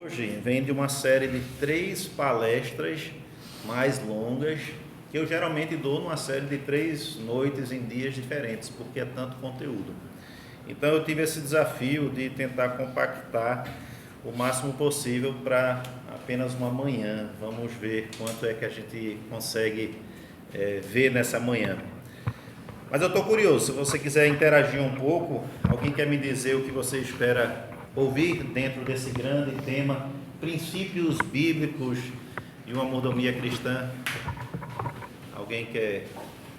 Hoje vem de uma série de 3 palestras mais longas, que eu geralmente dou numa série de 3 noites em dias diferentes, porque é tanto conteúdo. Então eu tive esse desafio de tentar compactar o máximo possível para apenas uma manhã. Vamos ver quanto é que a gente consegue ver nessa manhã. Mas eu estou curioso, se você quiser interagir um pouco, alguém quer me dizer o que você espera ouvir dentro desse grande tema, princípios bíblicos e uma mordomia cristã? Alguém quer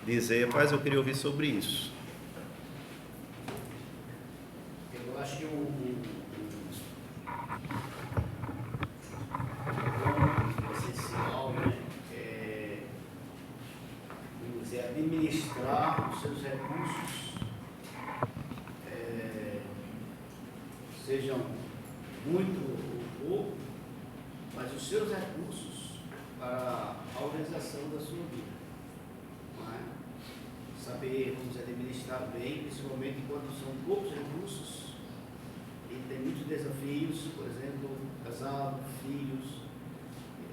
dizer, rapaz, eu queria ouvir sobre isso? Eu acho que o essencial, né, vamos dizer, administrar os seus recursos, sejam muito ou pouco, mas os seus recursos para a organização da sua vida. Não é? Saber, vamos dizer, administrar bem, principalmente quando são poucos recursos. Ele tem muitos desafios, por exemplo, casado, filhos,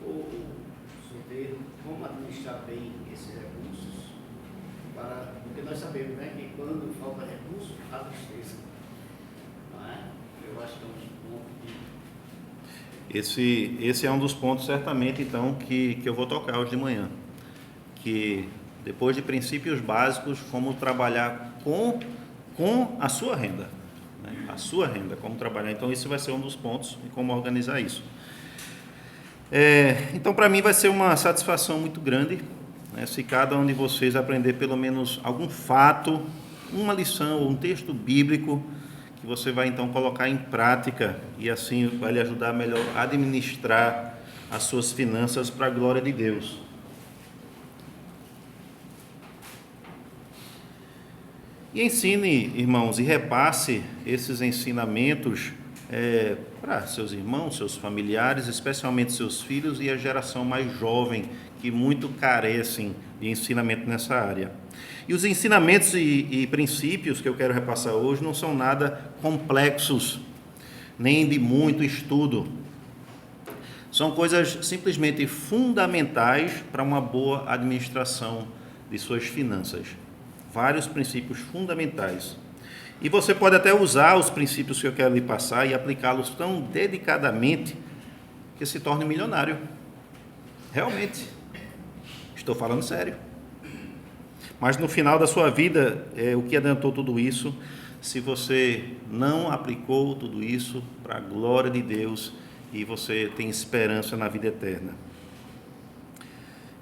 ou solteiro, como administrar bem esses recursos, porque nós sabemos, né, que quando falta recurso, há tristeza. Não é? Eu acho que é um ponto que... Esse é um dos pontos, certamente, então, que eu vou tocar hoje de manhã. Que depois de princípios básicos, como trabalhar com a sua renda. A sua renda, como trabalhar. Então, esse vai ser um dos pontos e como organizar isso. Então, para mim, vai ser uma satisfação muito grande, né, se cada um de vocês aprender pelo menos algum fato, uma lição ou um texto bíblico que você vai, então, colocar em prática e, assim, vai lhe ajudar a melhor administrar as suas finanças para a glória de Deus. E ensine, irmãos, e repasse esses ensinamentos para seus irmãos, seus familiares, especialmente seus filhos e a geração mais jovem, que muito carecem de ensinamento nessa área. E os ensinamentos e princípios que eu quero repassar hoje não são nada complexos, nem de muito estudo. São coisas simplesmente fundamentais para uma boa administração de suas finanças. Vários princípios fundamentais. E você pode até usar os princípios que eu quero lhe passar e aplicá-los tão dedicadamente que se torne milionário. Realmente. Estou falando sério. Mas no final da sua vida, o que adiantou tudo isso, se você não aplicou tudo isso para a glória de Deus e você tem esperança na vida eterna?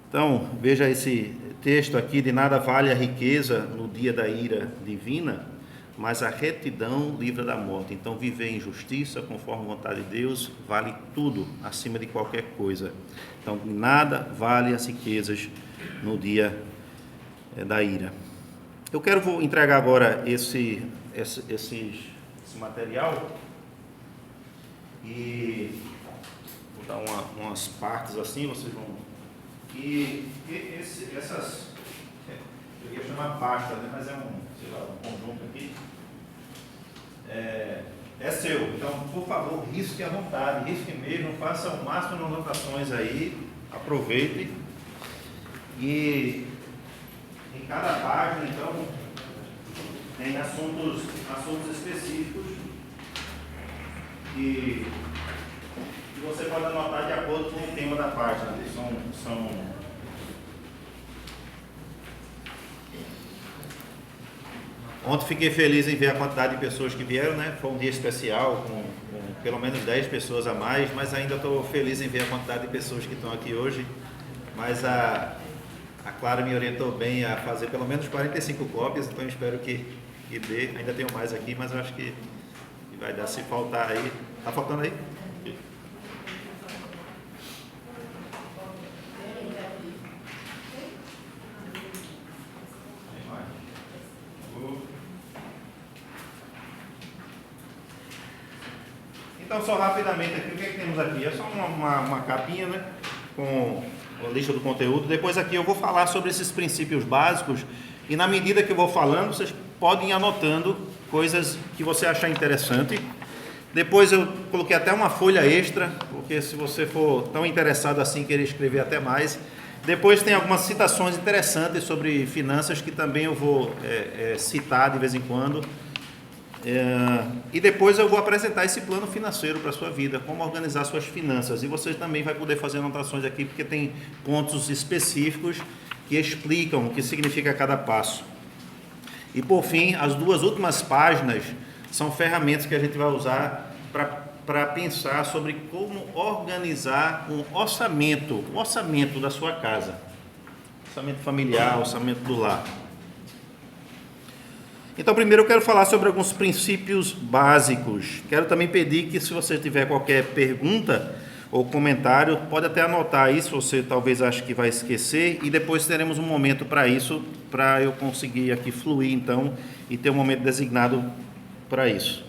Então, veja esse texto aqui: de nada vale a riqueza no dia da ira divina, mas a retidão livra da morte. Então, viver em justiça, conforme a vontade de Deus, vale tudo, acima de qualquer coisa. Então, de nada vale as riquezas no dia da ira. Eu vou entregar agora esse material e vou dar umas partes assim, vocês vão... essas, eu ia chamar pasta, né? Mas é um conjunto aqui. É seu, então, por favor, risque à vontade, risque mesmo, faça o máximo de anotações aí, aproveite. E em cada página, então, tem assuntos específicos que você pode anotar de acordo com o tema da página. Ontem fiquei feliz em ver a quantidade de pessoas que vieram, né? Foi um dia especial, com pelo menos 10 pessoas a mais, mas ainda estou feliz em ver a quantidade de pessoas que estão aqui hoje. Mas a Clara me orientou bem a fazer pelo menos 45 cópias, então eu espero que dê. Ainda tenho mais aqui, mas eu acho que vai dar. Se faltar aí... Está faltando aí? Então, só rapidamente aqui, o que temos aqui? É só uma capinha, né, com a lista do conteúdo. Depois aqui eu vou falar sobre esses princípios básicos e, na medida que eu vou falando, vocês podem ir anotando coisas que você achar interessante Depois eu coloquei até uma folha extra, porque se você for tão interessado assim, querer escrever até mais. Depois tem algumas citações interessantes sobre finanças que também eu vou citar de vez em quando. E depois eu vou apresentar esse plano financeiro para a sua vida, como organizar suas finanças. E você também vai poder fazer anotações aqui, porque tem pontos específicos que explicam o que significa cada passo. E por fim, as 2 últimas páginas são ferramentas que a gente vai usar para pensar sobre como organizar um orçamento, o orçamento da sua casa, orçamento familiar, orçamento do lar. Então, primeiro eu quero falar sobre alguns princípios básicos. Quero também pedir que, se você tiver qualquer pergunta ou comentário, pode até anotar isso, você talvez ache que vai esquecer, e depois teremos um momento para isso, para eu conseguir aqui fluir, então, e ter um momento designado para isso.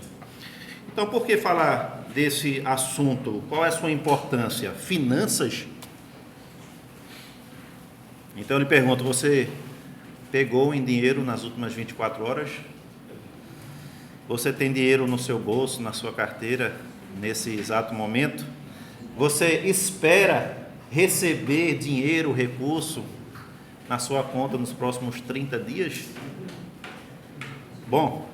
Então, por que falar desse assunto? Qual é a sua importância? Finanças? Então, eu lhe pergunto, você pegou em dinheiro nas últimas 24 horas? Você tem dinheiro no seu bolso, na sua carteira, nesse exato momento? Você espera receber dinheiro, recurso, na sua conta nos próximos 30 dias? Bom,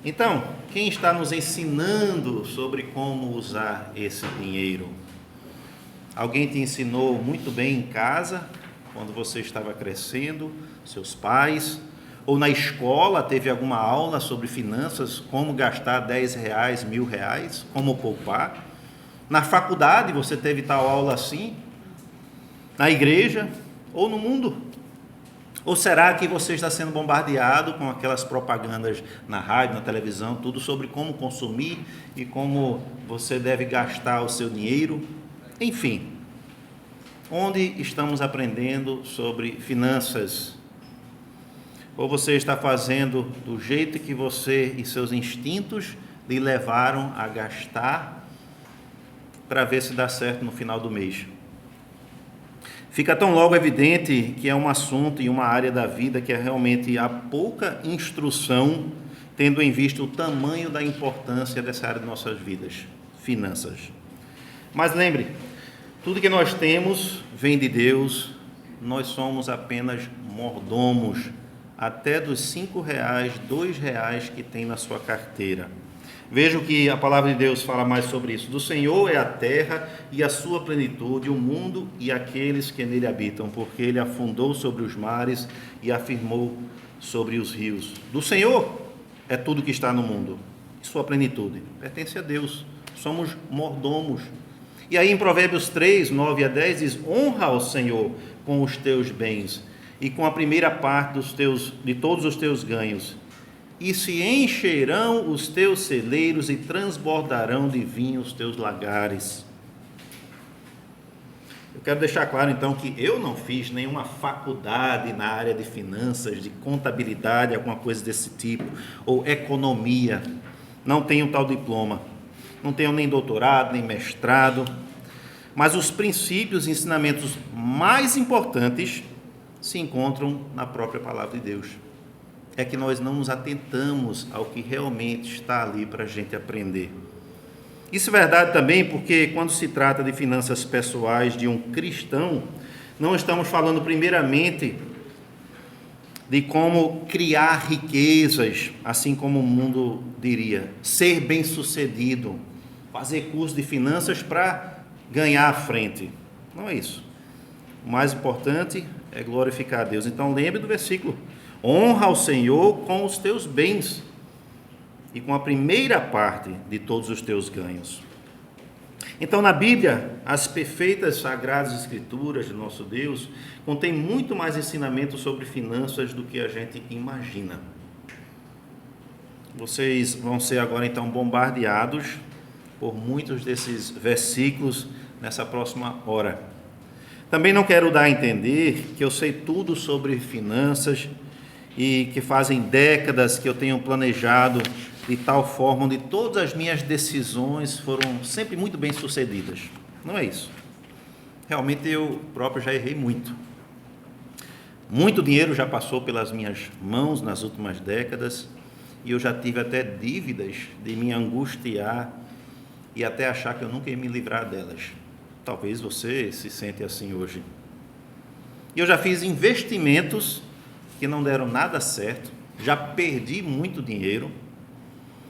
então, quem está nos ensinando sobre como usar esse dinheiro? Alguém te ensinou muito bem em casa, quando você estava crescendo, seus pais? Ou na escola teve alguma aula sobre finanças, como gastar R$10, R$1.000, como poupar? Na faculdade você teve tal aula assim? Na igreja? Ou no mundo? Ou será que você está sendo bombardeado com aquelas propagandas na rádio, na televisão, tudo sobre como consumir e como você deve gastar o seu dinheiro? Enfim, onde estamos aprendendo sobre finanças? Ou você está fazendo do jeito que você e seus instintos lhe levaram a gastar para ver se dá certo no final do mês? Fica tão logo evidente que é um assunto e uma área da vida que é realmente há pouca instrução, tendo em vista o tamanho da importância dessa área de nossas vidas, finanças. Mas lembre, tudo que nós temos vem de Deus, nós somos apenas mordomos, até dos R$5, R$2 que tem na sua carteira. Veja que a palavra de Deus fala mais sobre isso. Do Senhor é a terra e a sua plenitude, o mundo e aqueles que nele habitam, porque ele afundou sobre os mares e afirmou sobre os rios. Do Senhor é tudo que está no mundo, e sua plenitude pertence a Deus. Somos mordomos. E aí em Provérbios 3, 9 a 10 diz: honra ao Senhor com os teus bens e com a primeira parte de todos os teus ganhos, e se encherão os teus celeiros e transbordarão de vinho os teus lagares. Eu quero deixar claro então que eu não fiz nenhuma faculdade na área de finanças, de contabilidade, alguma coisa desse tipo, ou economia. Não tenho tal diploma, não tenho nem doutorado, nem mestrado, mas os princípios e ensinamentos mais importantes se encontram na própria palavra de Deus. É que nós não nos atentamos ao que realmente está ali para a gente aprender. Isso é verdade também porque quando se trata de finanças pessoais de um cristão, não estamos falando primeiramente de como criar riquezas, assim como o mundo diria, ser bem-sucedido, fazer curso de finanças para ganhar à frente. Não é isso. O mais importante é glorificar a Deus. Então lembre do versículo: honra ao Senhor com os teus bens e com a primeira parte de todos os teus ganhos. Então, na Bíblia, as perfeitas sagradas escrituras de nosso Deus contêm muito mais ensinamento sobre finanças do que a gente imagina. Vocês vão ser agora então bombardeados por muitos desses versículos nessa próxima hora. Também não quero dar a entender que eu sei tudo sobre finanças e que fazem décadas que eu tenho planejado de tal forma onde todas as minhas decisões foram sempre muito bem sucedidas. Não é isso. Realmente eu próprio já errei muito. Muito dinheiro já passou pelas minhas mãos nas últimas décadas e eu já tive até dívidas de me angustiar e até achar que eu nunca ia me livrar delas. Talvez você se sente assim hoje. E eu já fiz investimentos que não deram nada certo, já perdi muito dinheiro,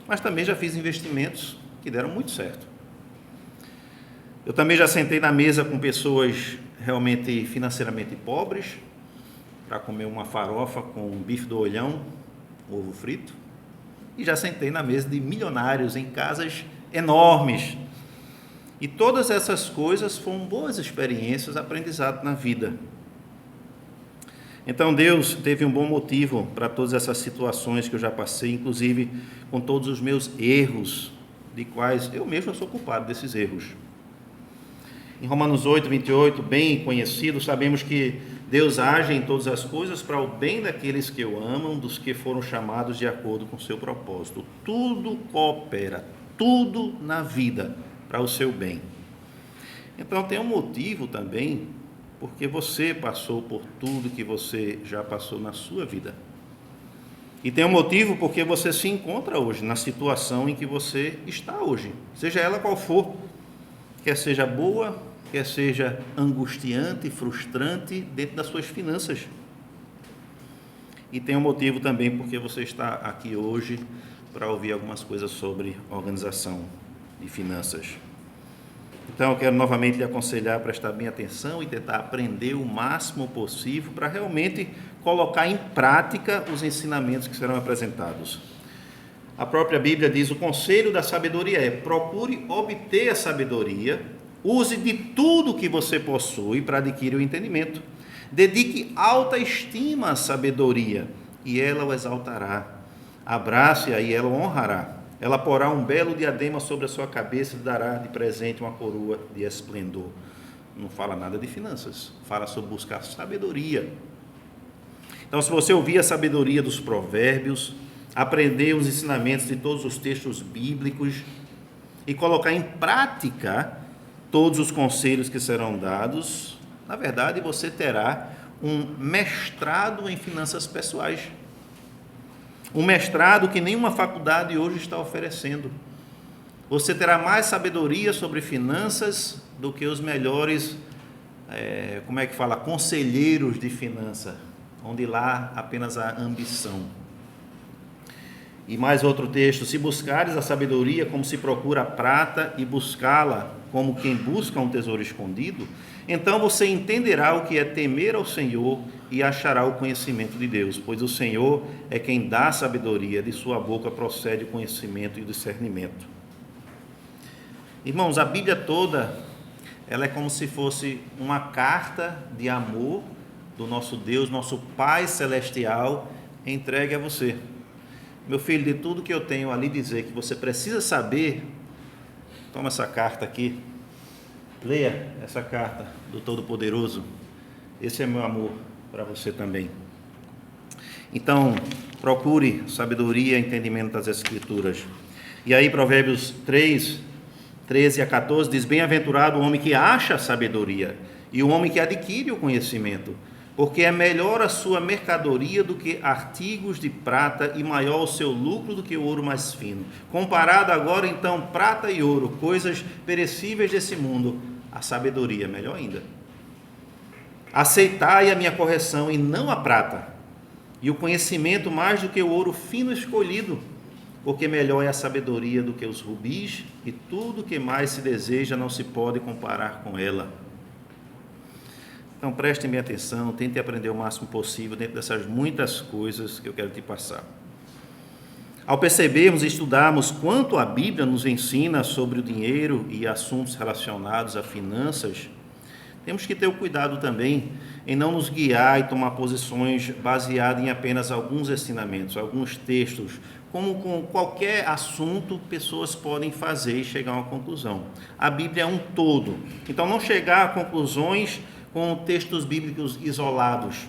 mas também já fiz investimentos que deram muito certo. Eu também já sentei na mesa com pessoas realmente financeiramente pobres, para comer uma farofa com um bife do olhão, ovo frito, e já sentei na mesa de milionários em casas enormes. E todas essas coisas foram boas experiências, aprendizado na vida. Então Deus teve um bom motivo para todas essas situações que eu já passei, inclusive com todos os meus erros, de quais eu mesmo sou culpado desses erros. Em Romanos 8, 28, bem conhecido, sabemos que Deus age em todas as coisas para o bem daqueles que o amam, dos que foram chamados de acordo com o seu propósito. Tudo coopera, tudo na vida para o seu bem. Então tem um motivo também, porque você passou por tudo que você já passou na sua vida. E tem um motivo porque você se encontra hoje na situação em que você está hoje, seja ela qual for, quer seja boa, quer seja angustiante, frustrante dentro das suas finanças. E tem um motivo também porque você está aqui hoje para ouvir algumas coisas sobre organização de finanças. Então eu quero novamente lhe aconselhar a prestar bem atenção e tentar aprender o máximo possível para realmente colocar em prática os ensinamentos que serão apresentados. A própria Bíblia diz: o conselho da sabedoria é: procure obter a sabedoria, use de tudo que você possui para adquirir o entendimento. Dedique alta estima à sabedoria, e ela o exaltará. Abrace-a e ela o honrará. Ela porá um belo diadema sobre a sua cabeça e dará de presente uma coroa de esplendor. Não fala nada de finanças, fala sobre buscar sabedoria. Então, se você ouvir a sabedoria dos provérbios, aprender os ensinamentos de todos os textos bíblicos e colocar em prática todos os conselhos que serão dados, na verdade, você terá um mestrado em finanças pessoais. Um mestrado que nenhuma faculdade hoje está oferecendo. Você terá mais sabedoria sobre finanças do que os melhores, conselheiros de finança, onde lá apenas há ambição. E mais outro texto: se buscares a sabedoria como se procura a prata e buscá-la como quem busca um tesouro escondido, então você entenderá o que é temer ao Senhor e achará o conhecimento de Deus, pois o Senhor é quem dá sabedoria, de sua boca procede o conhecimento e o discernimento. Irmãos, a Bíblia toda, ela é como se fosse uma carta de amor do nosso Deus, nosso Pai Celestial, entregue a você. Meu filho, de tudo que eu tenho a lhe dizer que você precisa saber, toma essa carta aqui, leia essa carta do Todo-Poderoso. Esse é meu amor para você também. Então, procure sabedoria e entendimento das Escrituras. E aí, Provérbios 3, 13 a 14, diz: bem-aventurado o homem que acha sabedoria e o homem que adquire o conhecimento, porque é melhor a sua mercadoria do que artigos de prata e maior o seu lucro do que o ouro mais fino. Comparado agora, então, prata e ouro, coisas perecíveis desse mundo, a sabedoria, melhor ainda. Aceitai a minha correção e não a prata, e o conhecimento mais do que o ouro fino escolhido, porque melhor é a sabedoria do que os rubis, e tudo que mais se deseja não se pode comparar com ela. Então prestem bem atenção, tentem aprender o máximo possível dentro dessas muitas coisas que eu quero te passar. Ao percebermos e estudarmos quanto a Bíblia nos ensina sobre o dinheiro e assuntos relacionados a finanças, temos que ter o cuidado também em não nos guiar e tomar posições baseadas em apenas alguns ensinamentos, alguns textos. Como com qualquer assunto, pessoas podem fazer e chegar a uma conclusão. A Bíblia é um todo, então não chegar a conclusões com textos bíblicos isolados.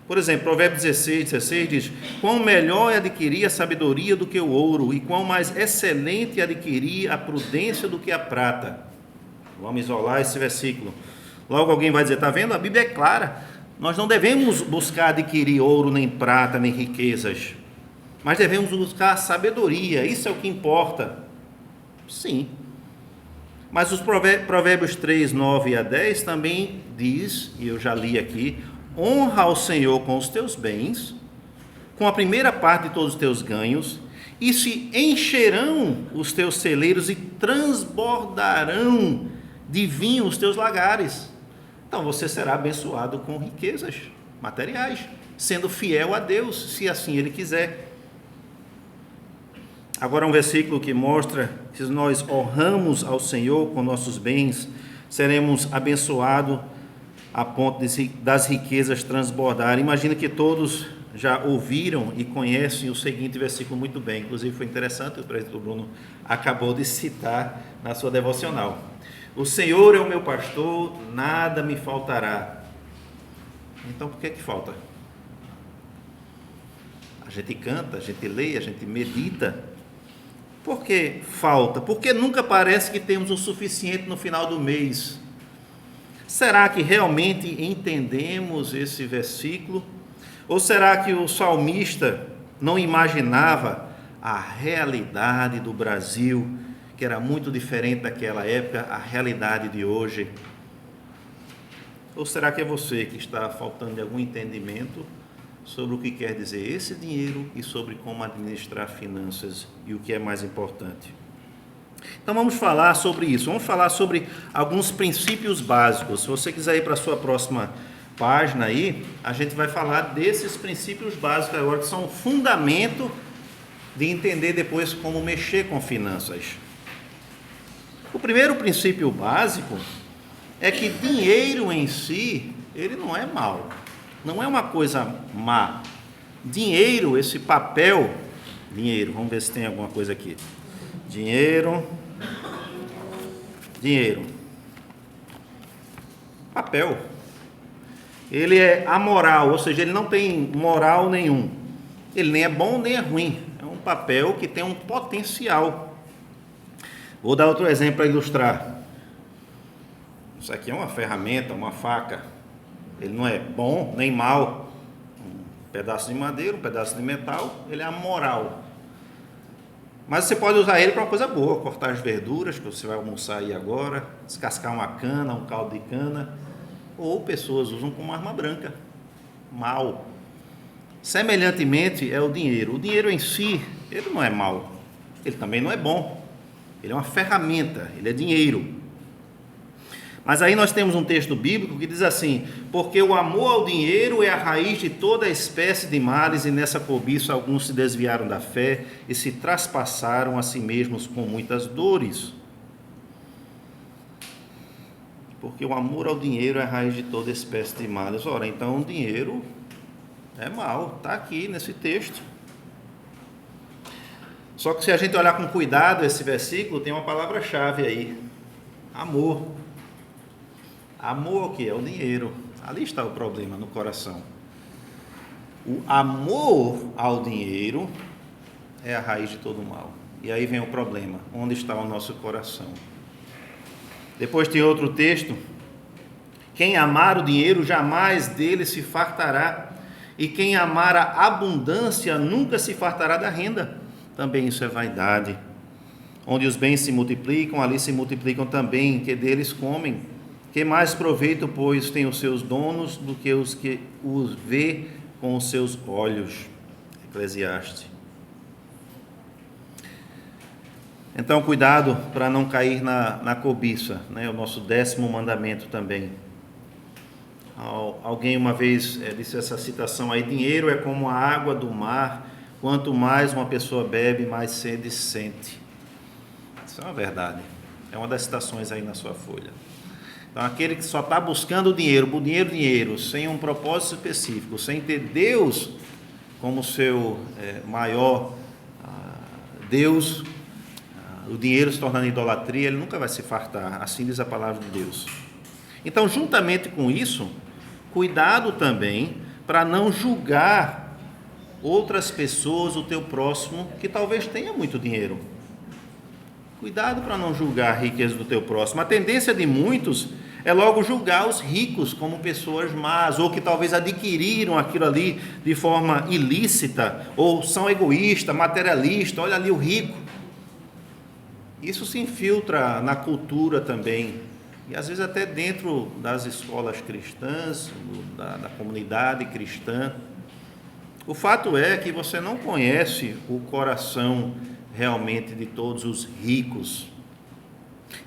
Por exemplo, Provérbios 16 diz: quão melhor é adquirir a sabedoria do que o ouro, e quão mais excelente é adquirir a prudência do que a prata. Vamos isolar esse versículo. Logo alguém vai dizer: está vendo? A Bíblia é clara. Nós não devemos buscar adquirir ouro, nem prata, nem riquezas, mas devemos buscar sabedoria. Isso é o que importa. Sim. Mas os provérbios 3, 9 a 10 também diz, e eu já li aqui, honra ao Senhor com os teus bens, com a primeira parte de todos os teus ganhos, e se encherão os teus celeiros e transbordarão de vinho os teus lagares. Então você será abençoado com riquezas materiais, sendo fiel a Deus, se assim Ele quiser. Agora um versículo que mostra que se nós honramos ao Senhor com nossos bens, seremos abençoados a ponto das riquezas transbordarem. Imagina que todos já ouviram e conhecem o seguinte versículo muito bem. Inclusive foi interessante, o presbítero Bruno acabou de citar na sua devocional. O Senhor é o meu pastor, nada me faltará. Então por que falta? A gente canta, a gente lê, a gente medita. Por que falta? Porque nunca parece que temos o suficiente no final do mês. Será que realmente entendemos esse versículo? Ou será que o salmista não imaginava a realidade do Brasil, que era muito diferente daquela época, a realidade de hoje? Ou será que é você que está faltando de algum entendimento sobre o que quer dizer esse dinheiro e sobre como administrar finanças e o que é mais importante? Então vamos falar sobre isso, vamos falar sobre alguns princípios básicos. Se você quiser ir para a sua próxima página aí, a gente vai falar desses princípios básicos agora, que são o fundamento de entender depois como mexer com finanças. O primeiro princípio básico é que dinheiro em si, ele não é mau. Não é uma coisa má. Dinheiro, esse papel, dinheiro, vamos ver se tem alguma coisa aqui. Dinheiro, papel. Ele é amoral, ou seja, ele não tem moral nenhum. Ele nem é bom nem é ruim. É um papel que tem um potencial. Vou dar outro exemplo para ilustrar. Isso aqui é uma ferramenta, uma faca. Ele não é bom nem mal. Um pedaço de madeira, um pedaço de metal, ele é amoral. Mas você pode usar ele para uma coisa boa, cortar as verduras, que você vai almoçar aí agora, descascar uma cana, um caldo de cana, ou pessoas usam como arma branca, mal. Semelhantemente é o dinheiro. O dinheiro em si, ele não é mal, ele também não é bom. Ele é uma ferramenta, ele é dinheiro. Mas aí nós temos um texto bíblico que diz assim: porque o amor ao dinheiro é a raiz de toda espécie de males, e nessa cobiça alguns se desviaram da fé e se traspassaram a si mesmos com muitas dores. Porque o amor ao dinheiro é a raiz de toda espécie de males. Ora, então o dinheiro é mal, está aqui nesse texto. Só que se a gente olhar com cuidado esse versículo, tem uma palavra-chave aí: amor. Amor o que? É o dinheiro. Ali está o problema no coração. O amor ao dinheiro é a raiz de todo o mal. E aí vem o problema: onde está o nosso coração? Depois tem outro texto: quem amar o dinheiro jamais dele se fartará, e quem amar a abundância nunca se fartará da renda. Também isso é vaidade. Onde os bens se multiplicam, ali se multiplicam também, que deles comem. Que mais proveito, pois, tem os seus donos do que os que os vê com os seus olhos? Eclesiastes. Então, cuidado para não cair na cobiça, né? O nosso 10º mandamento também. Alguém uma vez disse essa citação aí: dinheiro é como a água do mar, quanto mais uma pessoa bebe, mais sede sente. Isso é uma verdade. É uma das citações aí na sua folha. Então, aquele que só está buscando o dinheiro, sem um propósito específico, sem ter Deus como seu maior Deus, o dinheiro se tornando idolatria, ele nunca vai se fartar, assim diz a palavra de Deus. Então, juntamente com isso, cuidado também para não julgar outras pessoas, o teu próximo, que talvez tenha muito dinheiro. Cuidado para não julgar a riqueza do teu próximo. A tendência de muitos é logo julgar os ricos como pessoas más, ou que talvez adquiriram aquilo ali de forma ilícita, ou são egoístas, materialistas. Olha ali o rico. Isso se infiltra na cultura também, e às vezes até dentro das escolas cristãs, da comunidade cristã. O fato é que você não conhece o coração realmente de todos os ricos.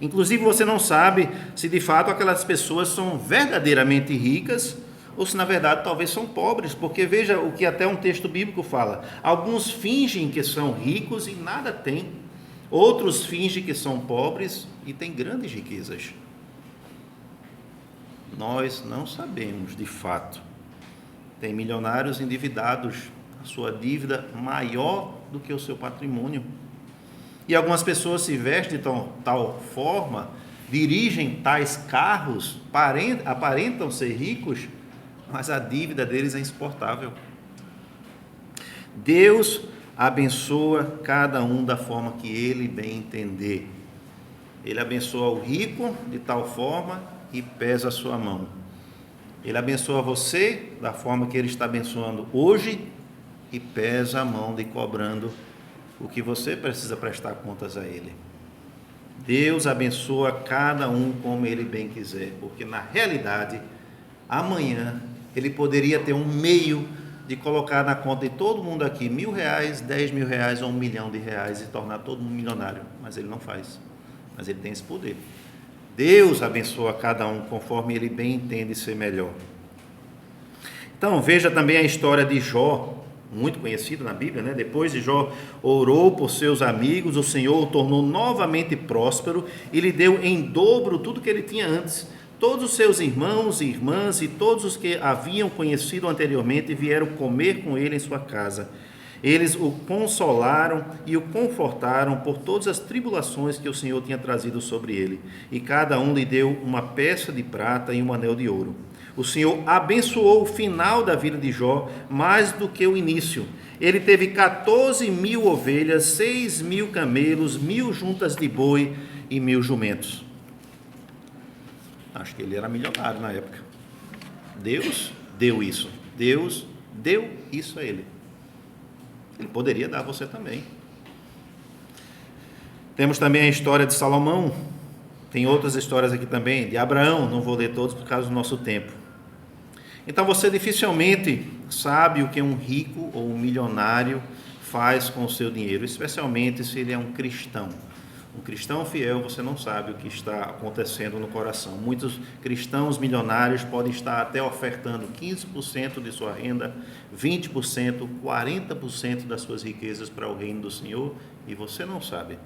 Inclusive você não sabe se de fato aquelas pessoas são verdadeiramente ricas ou se na verdade talvez são pobres, porque veja o que até um texto bíblico fala: alguns fingem que são ricos e nada têm, outros fingem que são pobres e têm grandes riquezas. Nós não sabemos de fato. Tem milionários endividados, a sua dívida maior do que o seu patrimônio. E algumas pessoas se vestem de tal forma, dirigem tais carros, aparentam ser ricos, mas a dívida deles é insuportável. Deus abençoa cada um da forma que ele bem entender. Ele abençoa o rico de tal forma e pesa a sua mão. Ele abençoa você da forma que ele está abençoando hoje e pesa a mão de cobrando o que você precisa prestar contas a ele. Deus abençoa cada um como ele bem quiser, porque na realidade, amanhã, ele poderia ter um meio de colocar na conta de todo mundo aqui R$1.000, R$10.000 ou R$1 milhão e tornar todo mundo milionário, mas ele não faz. Mas ele tem esse poder. Deus abençoa cada um conforme ele bem entende ser melhor. Então veja também a história de Jó, muito conhecido na Bíblia, né? Depois de Jó orou por seus amigos, o Senhor o tornou novamente próspero e lhe deu em dobro tudo que ele tinha antes. Todos os seus irmãos e irmãs e todos os que haviam conhecido anteriormente vieram comer com ele em sua casa. Eles o consolaram e o confortaram por todas as tribulações que o Senhor tinha trazido sobre ele. E cada um lhe deu uma peça de prata e um anel de ouro. O Senhor abençoou o final da vida de Jó mais do que o início. Ele teve 14.000 ovelhas, 6.000 camelos, 1.000 juntas de boi e 1.000 jumentos. Acho que ele era milionário na época. Deus deu isso. Deus deu isso a ele. Ele poderia dar a você também. Temos também a história de Salomão. Tem outras histórias aqui também, de Abraão. Não vou ler todos por causa do nosso tempo. Então você dificilmente sabe o que um rico ou um milionário faz com o seu dinheiro, especialmente se ele é um cristão. Um cristão fiel, você não sabe o que está acontecendo no coração. Muitos cristãos milionários podem estar até ofertando 15% de sua renda, 20%, 40% das suas riquezas para o reino do Senhor e você não sabe.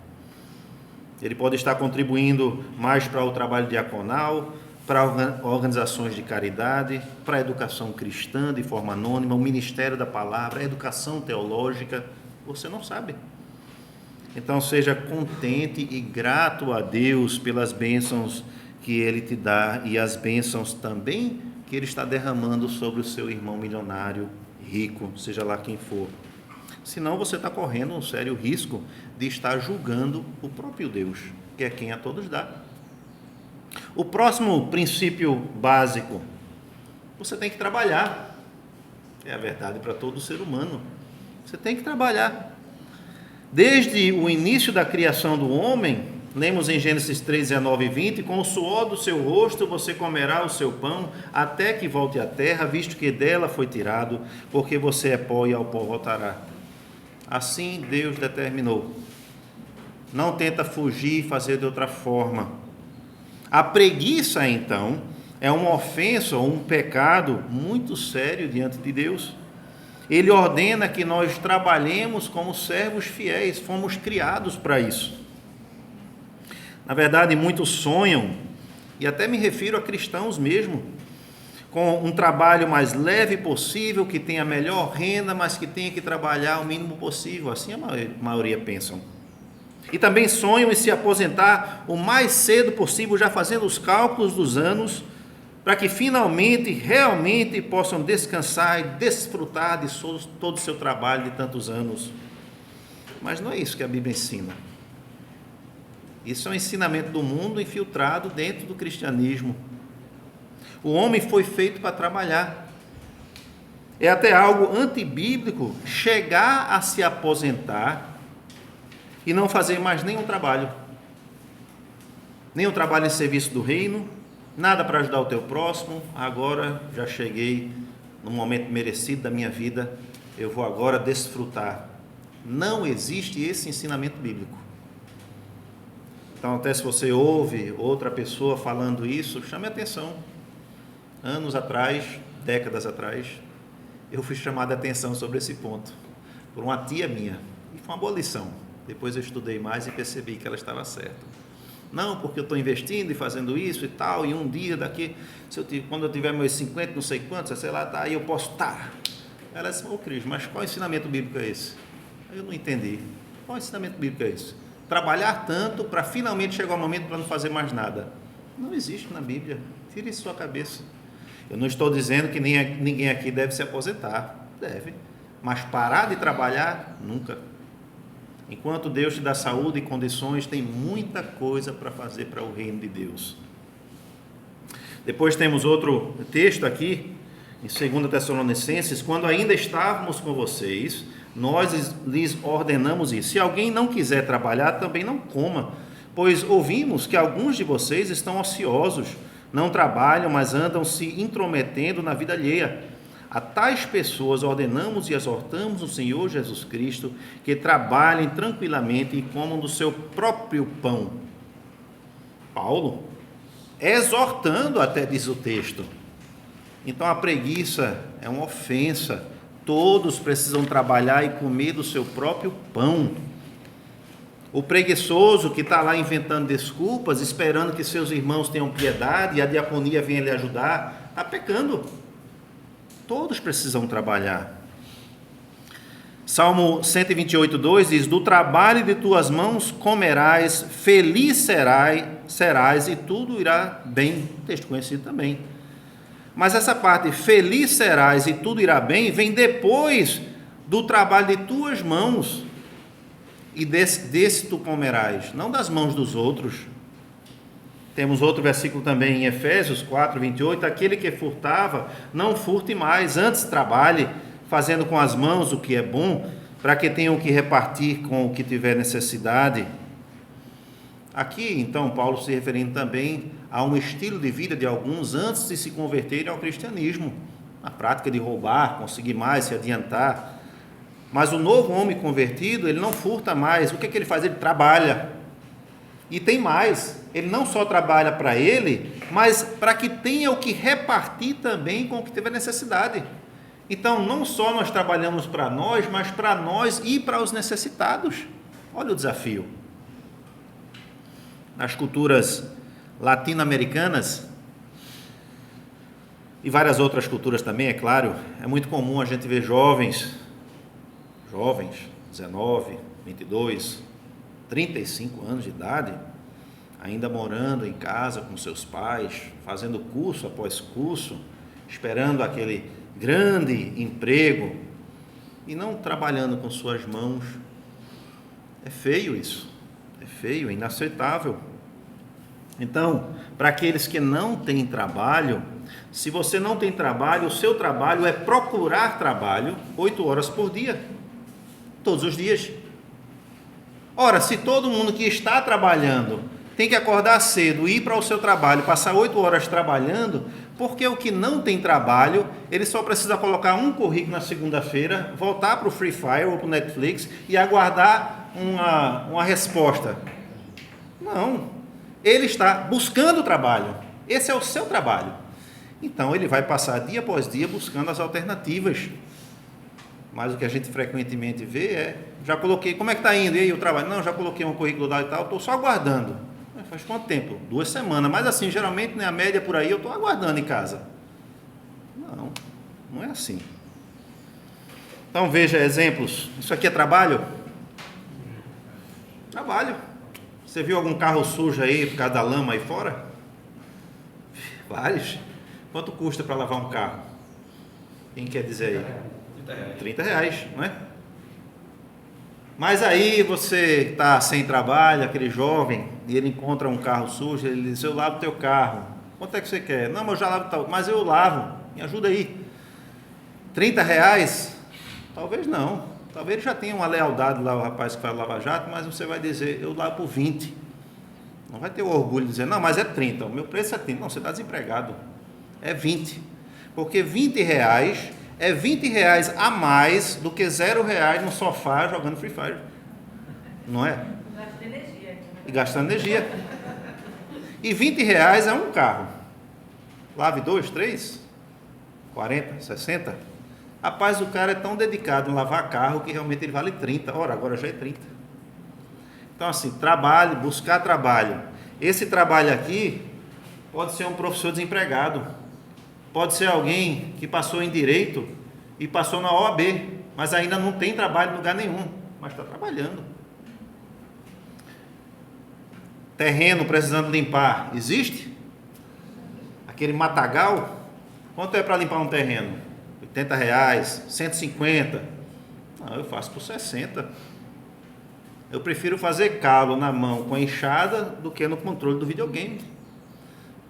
Ele pode estar contribuindo mais para o trabalho diaconal, para organizações de caridade, para a educação cristã de forma anônima, o ministério da palavra, a educação teológica, você não sabe. Então seja contente e grato a Deus pelas bênçãos que Ele te dá e as bênçãos também que Ele está derramando sobre o seu irmão milionário, rico, seja lá quem for. Senão você está correndo um sério risco de estar julgando o próprio Deus, que é quem a todos dá. O próximo princípio básico, você tem que trabalhar. É a verdade para todo ser humano. Você tem que trabalhar. Desde o início da criação do homem, lemos em Gênesis 3, 19 e 20, com o suor do seu rosto você comerá o seu pão, até que volte à terra, visto que dela foi tirado, porque você é pó e ao pó voltará. Assim Deus determinou. Não tenta fugir e fazer de outra forma. A preguiça, então, é uma ofensa ou um pecado muito sério diante de Deus. Ele ordena que nós trabalhemos como servos fiéis, fomos criados para isso. Na verdade, muitos sonham, e até me refiro a cristãos mesmo, com um trabalho mais leve possível, que tenha a melhor renda, mas que tenha que trabalhar o mínimo possível. Assim a maioria pensam. E também sonham em se aposentar o mais cedo possível, já fazendo os cálculos dos anos, para que finalmente, realmente possam descansar e desfrutar de todo o seu trabalho de tantos anos. Mas não é isso que a Bíblia ensina. Isso é um ensinamento do mundo infiltrado dentro do cristianismo. O homem foi feito para trabalhar. É até algo antibíblico chegar a se aposentar e não fazer mais nenhum trabalho. nenhum trabalho em serviço do reino, nada para ajudar o teu próximo. Agora já cheguei no momento merecido da minha vida, eu vou agora desfrutar. Não existe esse ensinamento bíblico. Então, até se você ouve outra pessoa falando isso, chame atenção. Anos atrás, décadas atrás, eu fui chamado a atenção sobre esse ponto por uma tia minha, e foi uma boa lição. Depois eu estudei mais e percebi que ela estava certa. Não, porque eu estou investindo e fazendo isso e tal, e um dia daqui, quando eu tiver meus 50, não sei quantos, sei lá, tá, aí eu posso estar. Ela disse, Cris, mas qual ensinamento bíblico é esse? Eu não entendi. Qual ensinamento bíblico é esse? Trabalhar tanto para finalmente chegar o momento para não fazer mais nada. Não existe na Bíblia. Tire isso da sua cabeça. Eu não estou dizendo que ninguém aqui deve se aposentar. Deve. Mas parar de trabalhar, nunca. Enquanto Deus te dá saúde e condições, tem muita coisa para fazer para o reino de Deus. Depois temos outro texto aqui, em 2 Tessalonicenses, quando ainda estávamos com vocês, nós lhes ordenamos isso. Se alguém não quiser trabalhar, também não coma, pois ouvimos que alguns de vocês estão ociosos, não trabalham, mas andam se intrometendo na vida alheia. A tais pessoas ordenamos e exortamos o Senhor Jesus Cristo que trabalhem tranquilamente e comam do seu próprio pão. Paulo, exortando até diz o texto. Então a preguiça é uma ofensa. Todos precisam trabalhar e comer do seu próprio pão. O preguiçoso que está lá inventando desculpas, esperando que seus irmãos tenham piedade e a diaconia venha lhe ajudar, está pecando. Todos precisam trabalhar. Salmo 128:2 diz, do trabalho de tuas mãos comerás, feliz serás e tudo irá bem. Texto conhecido também. Mas essa parte, feliz serás e tudo irá bem, vem depois do trabalho de tuas mãos. E desse tu comerás, não das mãos dos outros. Temos outro versículo também em Efésios 4:28, aquele que furtava, não furte mais, antes trabalhe, fazendo com as mãos o que é bom, para que tenham que repartir com o que tiver necessidade. Aqui, então, Paulo se referindo também a um estilo de vida de alguns antes de se converterem ao cristianismo, a prática de roubar, conseguir mais, se adiantar. Mas o novo homem convertido, ele não furta mais. O que ele faz? Ele trabalha. E tem mais, ele não só trabalha para ele, mas para que tenha o que repartir também com o que tiver necessidade. Então, não só nós trabalhamos para nós, mas para nós e para os necessitados. Olha o desafio. Nas culturas latino-americanas, e várias outras culturas também, é claro, é muito comum a gente ver jovens, 19, 22, 35 anos de idade, ainda morando em casa com seus pais, fazendo curso após curso, esperando aquele grande emprego e não trabalhando com suas mãos. É feio isso, é feio, é inaceitável. Então, para aqueles que não têm trabalho, se você não tem trabalho, o seu trabalho é procurar trabalho 8 horas por dia, todos os dias. Ora, se todo mundo que está trabalhando tem que acordar cedo, ir para o seu trabalho, passar 8 horas trabalhando, porque o que não tem trabalho, ele só precisa colocar um currículo na segunda-feira, voltar para o Free Fire ou para o Netflix e aguardar uma resposta. Não, ele está buscando trabalho, esse é o seu trabalho. Então ele vai passar dia após dia buscando as alternativas. Mas o que a gente frequentemente vê é, já coloquei, como é que está indo? E aí o trabalho? Não, já coloquei um currículo lá e tal, estou só aguardando. Faz quanto tempo? 2 semanas, mas assim, geralmente, né, a média por aí, eu estou aguardando em casa. Não, não é assim. Então veja exemplos, isso aqui é trabalho? Trabalho. Você viu algum carro sujo aí por causa da lama aí fora? Vários. Quanto custa para lavar um carro? Quem quer dizer aí? 30 reais, não é? Mas aí você está sem trabalho, aquele jovem, e ele encontra um carro sujo, ele diz, eu lavo o teu carro. Quanto é que você quer? Não, mas eu já lavo tal, mas eu lavo, me ajuda aí. 30 reais? Talvez não. Talvez ele já tenha uma lealdade lá, o rapaz que faz Lava Jato, mas você vai dizer, eu lavo por 20. Não vai ter o orgulho de dizer, não, mas é 30, o meu preço é 30. Não, você está desempregado. É 20. Porque 20 reais é 20 reais a mais do que 0 reais no sofá jogando Free Fire. Não é? Gasta energia. E gastando energia. E 20 reais é um carro. Lave 2, 3, 40, 60. Rapaz, o cara é tão dedicado em lavar carro que realmente ele vale 30. Ora, agora já é 30. Então, assim, trabalho, buscar trabalho. Esse trabalho aqui pode ser um professor desempregado, pode ser alguém que passou em direito e passou na OAB, mas ainda não tem trabalho em lugar nenhum, mas está trabalhando. Terreno precisando limpar, existe? Aquele matagal, quanto é para limpar um terreno? 80 reais, 150. Não, eu faço por 60. Eu prefiro fazer calo na mão com a enxada do que no controle do videogame,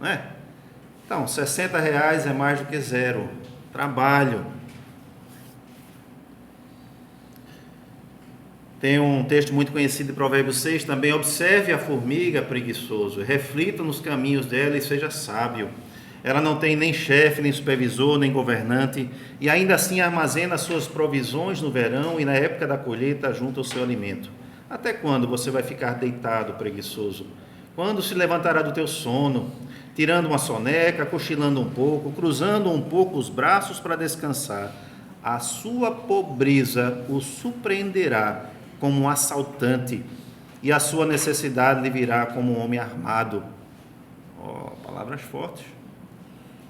não é? Então, 60 reais é mais do que zero. Trabalho. Tem um texto muito conhecido de Provérbios 6 também. Observe a formiga, preguiçoso, reflita nos caminhos dela e seja sábio. Ela não tem nem chefe, nem supervisor, nem governante, e ainda assim armazena suas provisões no verão e na época da colheita junta o seu alimento. Até quando você vai ficar deitado, preguiçoso? Quando se levantará do teu sono, tirando uma soneca, cochilando um pouco, cruzando um pouco os braços para descansar? A sua pobreza o surpreenderá como um assaltante, e a sua necessidade lhe virá como um homem armado. Oh, palavras fortes.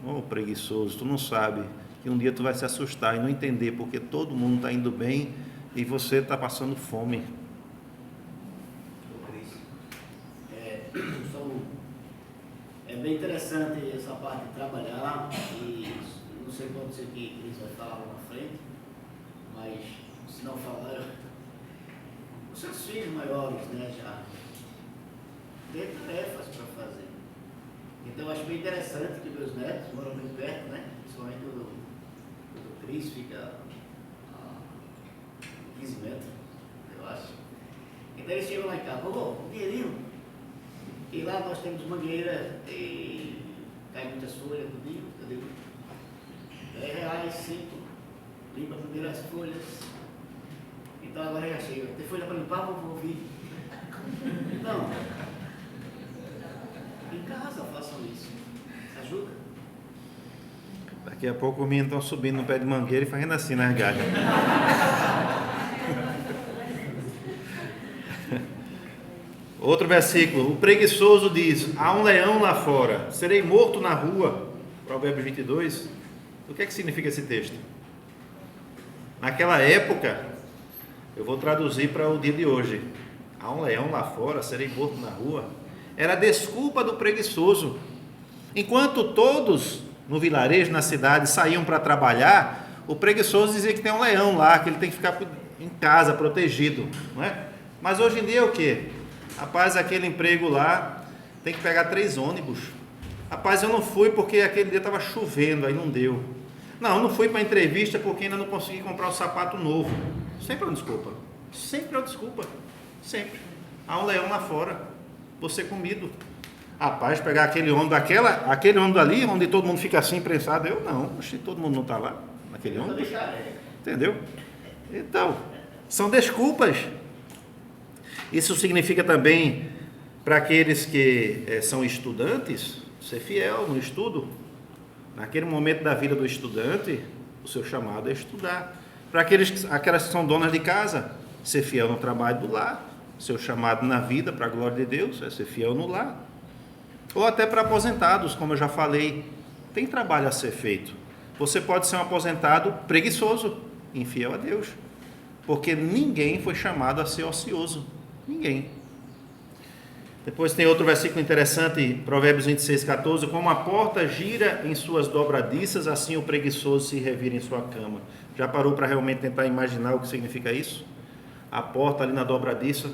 Oh, preguiçoso, tu não sabe que um dia tu vai se assustar e não entender porque todo mundo está indo bem e você está passando fome. É bem interessante essa parte de trabalhar, e não sei quando isso aqui Cris vai falar lá na frente, mas se não falaram, os seus filhos maiores, né, já têm tarefas para fazer. Então eu acho bem interessante que meus netos moram bem perto, né, principalmente do Cris, fica a 15 metros, eu acho. Então eles chegam lá em casa, vovô, um dinheirinho. E lá nós temos mangueira e cai muitas folhas no dia, entendeu? 10 reais, 5, limpa primeiro as folhas. Então agora já chega. Tem folha para limpar, vou ouvir. Então, em casa façam isso. Ajuda. Daqui a pouco os meninos estão subindo no pé de mangueira e fazendo assim nas galhas. Outro versículo, o preguiçoso diz, há um leão lá fora, serei morto na rua, Provérbios 22, o que é que significa esse texto? Naquela época, eu vou traduzir para o dia de hoje, há um leão lá fora, serei morto na rua, era a desculpa do preguiçoso. Enquanto todos no vilarejo, na cidade, saíam para trabalhar, o preguiçoso dizia que tem um leão lá, que ele tem que ficar em casa, protegido, não é? Mas hoje em dia é o quê? Rapaz, aquele emprego lá, tem que pegar 3 ônibus. Rapaz, eu não fui porque aquele dia estava chovendo, aí não deu. Não, eu não fui para a entrevista porque ainda não consegui comprar um sapato novo. Sempre é uma desculpa. Sempre é uma desculpa. Sempre. Há um leão lá fora. Você comido. Rapaz, pegar aquele ônibus aquele ônibus ali, onde todo mundo fica assim, prensado. Eu não. Oxe, todo mundo não está lá, naquele ônibus. Entendeu? Então, são desculpas. Isso significa também, para aqueles que são estudantes, ser fiel no estudo. Naquele momento da vida do estudante, o seu chamado é estudar. Para aquelas que são donas de casa, ser fiel no trabalho do lar. Seu chamado na vida, para a glória de Deus, é ser fiel no lar. Ou até para aposentados, como eu já falei, tem trabalho a ser feito. Você pode ser um aposentado preguiçoso, infiel a Deus, porque ninguém foi chamado a ser ocioso. Ninguém. Depois tem outro versículo interessante, Provérbios 26, 14. Como a porta gira em suas dobradiças, assim o preguiçoso se revira em sua cama. Já parou para realmente tentar imaginar o que significa isso? A porta ali na dobradiça.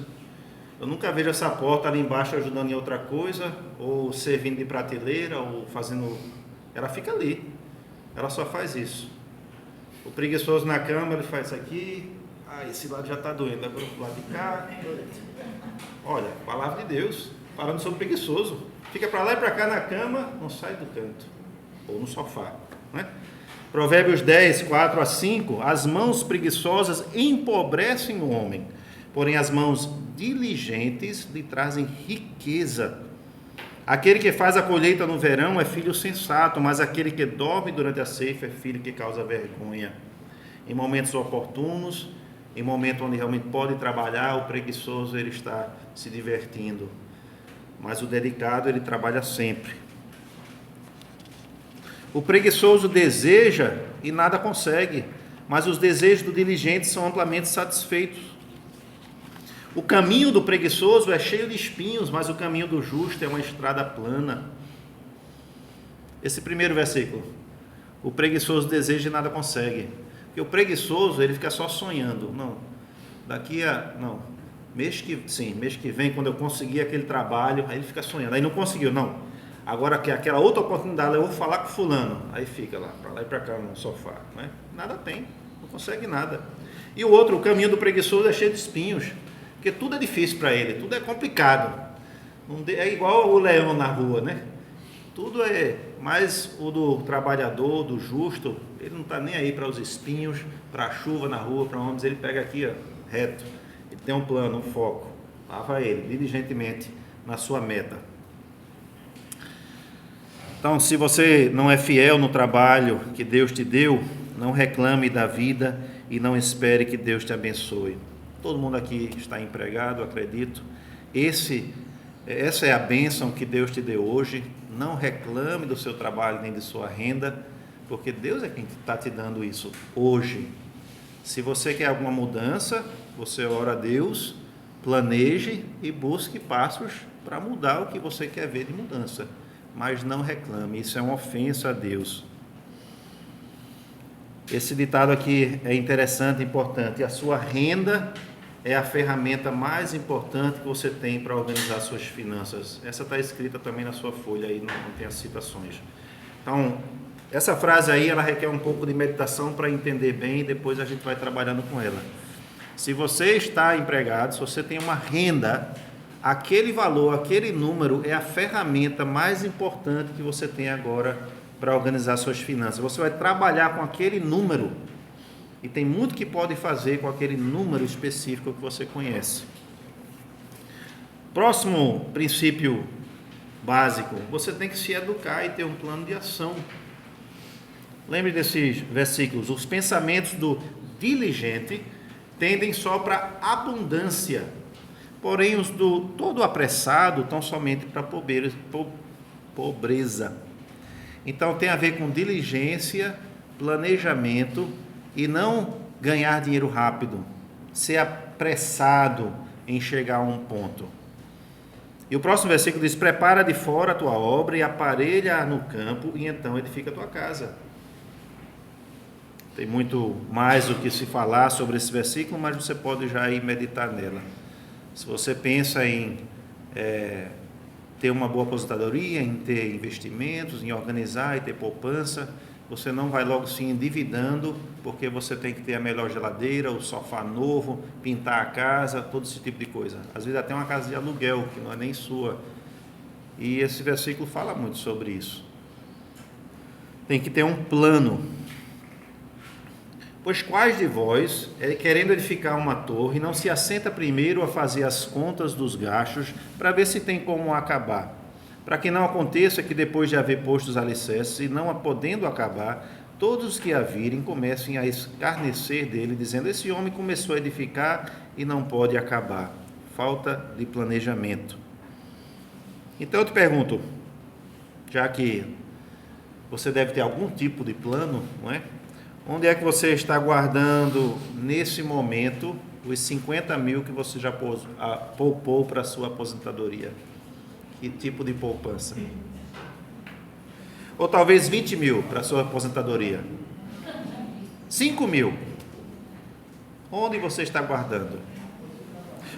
Eu nunca vejo essa porta ali embaixo ajudando em outra coisa, ou servindo de prateleira, ou fazendo... Ela fica ali. Ela só faz isso. O preguiçoso na cama, ele faz isso aqui... esse lado já está doendo, agora pro lado de cá. Olha, palavra de Deus. falando sobre preguiçoso. Fica para lá e para cá na cama, não sai do canto, ou no sofá, né? Provérbios 10, 4 a 5, as mãos preguiçosas empobrecem o homem, porém as mãos diligentes lhe trazem riqueza. Aquele que faz a colheita no verão é filho sensato, mas aquele que dorme durante a ceifa é filho que causa vergonha. Em momentos oportunos, em momento onde realmente pode trabalhar, o preguiçoso ele está se divertindo, mas o dedicado ele trabalha sempre. O preguiçoso deseja e nada consegue, mas os desejos do diligente são amplamente satisfeitos. O caminho do preguiçoso é cheio de espinhos, mas o caminho do justo é uma estrada plana. Esse primeiro versículo. O preguiçoso deseja e nada consegue. Porque o preguiçoso, ele fica só sonhando. Não, mês que vem, quando eu conseguir aquele trabalho, aí ele fica sonhando. Aí não conseguiu, não. Agora que aquela outra oportunidade, eu vou falar com fulano. Aí fica lá e para cá no sofá, né? Nada tem, não consegue nada. E o outro, o caminho do preguiçoso é cheio de espinhos, porque tudo é difícil para ele, tudo é complicado. É igual o leão na rua, né? Tudo é, mas o do trabalhador, do justo, ele não está nem aí para os espinhos, para a chuva na rua, para onde ele pega aqui, ó, reto. Ele tem um plano, um foco. Lá vai ele, diligentemente, na sua meta. Então, se você não é fiel no trabalho que Deus te deu, não reclame da vida e não espere que Deus te abençoe. Todo mundo aqui está empregado, acredito. Essa é a bênção que Deus te deu hoje. Não reclame do seu trabalho nem de sua renda, porque Deus é quem está te dando isso hoje. Se você quer alguma mudança, você ora a Deus, planeje e busque passos para mudar o que você quer ver de mudança. Mas não reclame, isso é uma ofensa a Deus. Esse ditado aqui é interessante, importante. A sua renda é a ferramenta mais importante que você tem para organizar suas finanças. Essa está escrita também na sua folha, aí não tem as citações. Então, essa frase aí, ela requer um pouco de meditação para entender bem e depois a gente vai trabalhando com ela. Se você está empregado, se você tem uma renda, aquele valor, aquele número é a ferramenta mais importante que você tem agora para organizar suas finanças. Você vai trabalhar com aquele número e tem muito que pode fazer com aquele número específico que você conhece. Próximo princípio básico, você tem que se educar e ter um plano de ação. Lembre desses versículos. Os pensamentos do diligente tendem só para abundância, porém os do todo apressado estão somente para pobreza. Então tem a ver com diligência, planejamento e não ganhar dinheiro rápido, ser apressado em chegar a um ponto. E o próximo versículo diz: prepara de fora a tua obra e aparelha no campo, e então edifica a tua casa. Tem muito mais o que se falar sobre esse versículo, mas você pode já ir meditar nela. Se você pensa em ter uma boa aposentadoria, em ter investimentos, em organizar e ter poupança, você não vai logo se endividando, porque você tem que ter a melhor geladeira, o sofá novo, pintar a casa, todo esse tipo de coisa. Às vezes até uma casa de aluguel, que não é nem sua. E esse versículo fala muito sobre isso. Tem que ter um plano. Pois quais de vós, querendo edificar uma torre, não se assenta primeiro a fazer as contas dos gastos, para ver se tem como acabar? Para que não aconteça que depois de haver posto os alicerces, e não a podendo acabar, todos os que a virem comecem a escarnecer dele, dizendo: esse homem começou a edificar e não pode acabar. Falta de planejamento. Então eu te pergunto, já que você deve ter algum tipo de plano, não é? Onde é que você está guardando, nesse momento, os 50 mil que você já poupou para a sua aposentadoria? Que tipo de poupança? Ou talvez 20 mil para a sua aposentadoria? 5 mil? Onde você está guardando?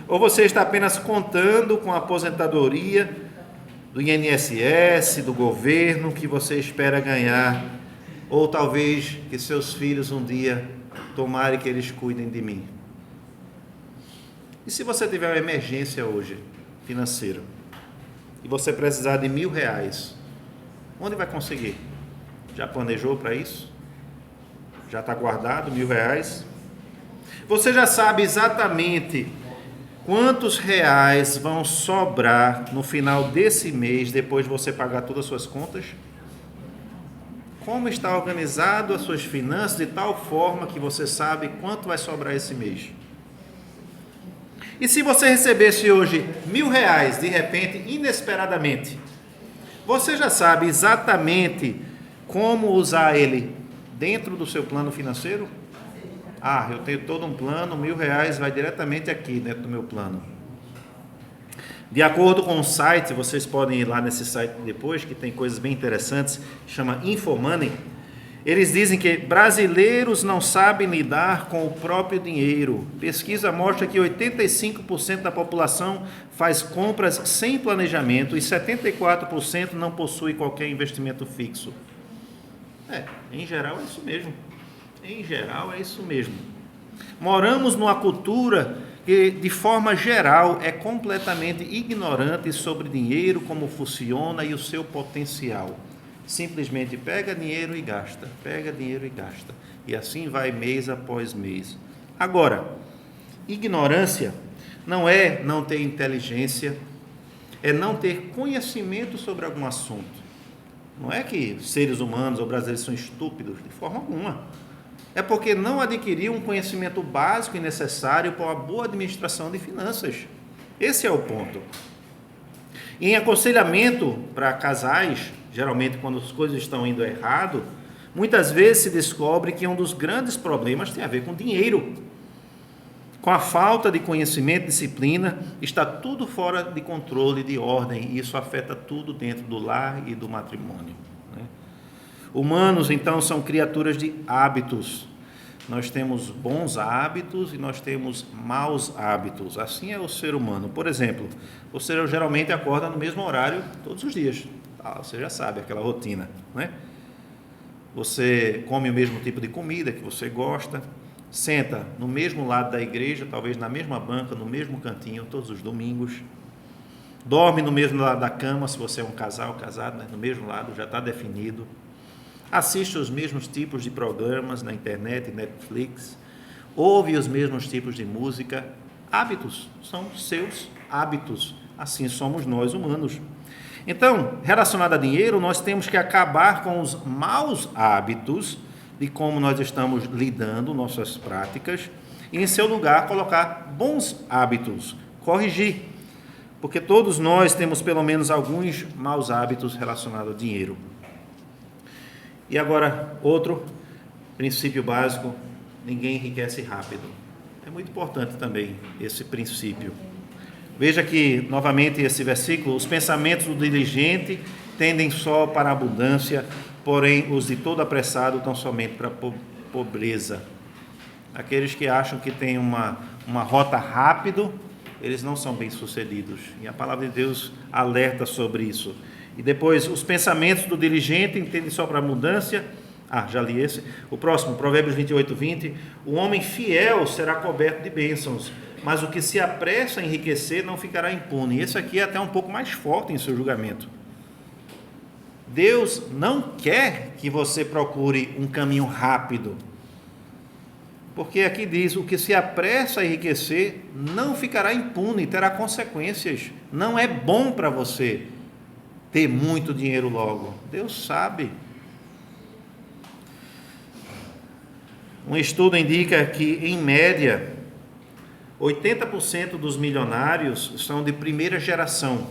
Ou você está apenas contando com a aposentadoria do INSS, do governo, que você espera ganhar? Ou talvez que seus filhos um dia tomarem que eles cuidem de mim? E se você tiver uma emergência hoje, financeira? e você precisar de R$1.000, onde vai conseguir? Já planejou para isso? Já está guardado R$1.000? Você já sabe exatamente quantos reais vão sobrar no final desse mês, depois de você pagar todas as suas contas? Como está organizado as suas finanças de tal forma que você sabe quanto vai sobrar esse mês? E se você recebesse hoje R$1.000, de repente, inesperadamente, você já sabe exatamente como usar ele dentro do seu plano financeiro? Ah, eu tenho todo um plano, R$1.000 vai diretamente aqui dentro do meu plano. De acordo com o site, vocês podem ir lá nesse site depois, que tem coisas bem interessantes, chama InfoMoney. Eles dizem que brasileiros não sabem lidar com o próprio dinheiro. Pesquisa mostra que 85% da população faz compras sem planejamento e 74% não possui qualquer investimento fixo. Em geral é isso mesmo. Em geral é isso mesmo. Moramos numa cultura que, de forma geral, é completamente ignorante sobre dinheiro, como funciona e o seu potencial. Simplesmente pega dinheiro e gasta, pega dinheiro e gasta. E assim vai mês após mês. Agora, ignorância não é não ter inteligência, é não ter conhecimento sobre algum assunto. Não é que seres humanos ou brasileiros são estúpidos, de forma alguma. É porque não adquiriu um conhecimento básico e necessário para uma boa administração de finanças. Esse é o ponto. E em aconselhamento para casais, geralmente quando as coisas estão indo errado, muitas vezes se descobre que um dos grandes problemas tem a ver com dinheiro. Com a falta de conhecimento e disciplina, está tudo fora de controle, de ordem, e isso afeta tudo dentro do lar e do matrimônio. Humanos, então, são criaturas de hábitos. Nós temos bons hábitos e nós temos maus hábitos. Assim é o ser humano. Por exemplo, você geralmente acorda no mesmo horário todos os dias. Você já sabe, aquela rotina, né? Você come o mesmo tipo de comida que você gosta, senta no mesmo lado da igreja, talvez na mesma banca, no mesmo cantinho, todos os domingos. Dorme no mesmo lado da cama, se você é um casal casado, né? No mesmo lado, já está definido. Assiste os mesmos tipos de programas na internet, Netflix, ouve os mesmos tipos de música. Hábitos, são seus hábitos, assim somos nós humanos. Então, relacionado a dinheiro, nós temos que acabar com os maus hábitos de como nós estamos lidando, nossas práticas, e em seu lugar colocar bons hábitos, corrigir, porque todos nós temos pelo menos alguns maus hábitos relacionados ao dinheiro. E agora, outro princípio básico, ninguém enriquece rápido. É muito importante também esse princípio. Veja que, novamente, esse versículo, os pensamentos do diligente tendem só para a abundância, porém os de todo apressado estão somente para a pobreza. Aqueles que acham que têm uma rota rápido, eles não são bem-sucedidos. E a palavra de Deus alerta sobre isso. E depois, os pensamentos do diligente entendem só para a abundância. Já li esse. O próximo, Provérbios 28:20. O homem fiel será coberto de bênçãos, mas o que se apressa a enriquecer não ficará impune. Esse aqui é até um pouco mais forte em seu julgamento. Deus não quer que você procure um caminho rápido. Porque aqui diz, o que se apressa a enriquecer não ficará impune, terá consequências. Não é bom para você ter muito dinheiro logo. Deus sabe. Um estudo indica que, em média, 80% dos milionários são de primeira geração.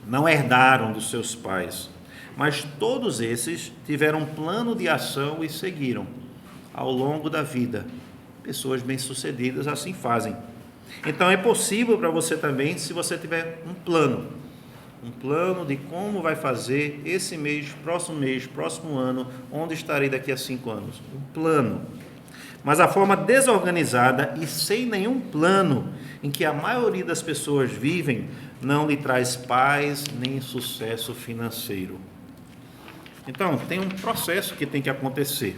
Não herdaram dos seus pais. Mas todos esses tiveram um plano de ação e seguiram ao longo da vida. Pessoas bem-sucedidas assim fazem. Então é possível para você também, se você tiver um plano de como vai fazer esse mês, próximo ano, onde estarei daqui a 5 anos. Um plano. Mas a forma desorganizada e sem nenhum plano em que a maioria das pessoas vivem não lhe traz paz nem sucesso financeiro. Então, tem um processo que tem que acontecer.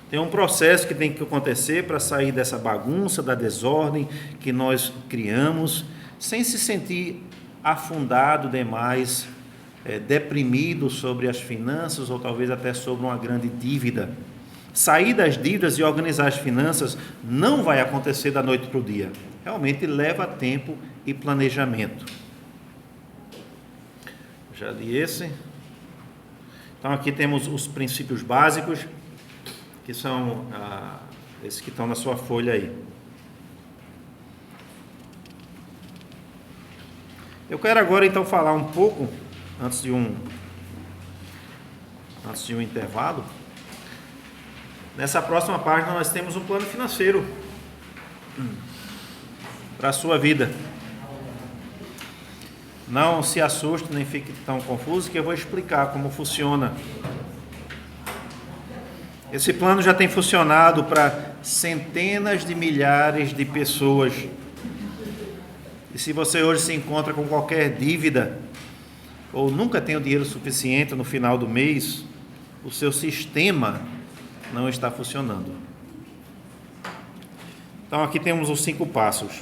Tem um processo que tem que acontecer para sair dessa bagunça, da desordem que nós criamos, sem se sentir afundado demais, deprimido sobre as finanças ou talvez até sobre uma grande dívida. Sair das dívidas e organizar as finanças não vai acontecer da noite para o dia. Realmente leva tempo e planejamento. Já li esse. Então aqui temos os princípios básicos, que são esses que estão na sua folha aí. Eu quero agora então falar um pouco, antes de um intervalo. Nessa próxima página nós temos um plano financeiro para a sua vida. Não se assuste nem fique tão confuso, que eu vou explicar como funciona. Esse plano já tem funcionado para centenas de milhares de pessoas. E se você hoje se encontra com qualquer dívida, ou nunca tem o dinheiro suficiente no final do mês, o seu sistema não está funcionando. Então aqui temos os 5 passos.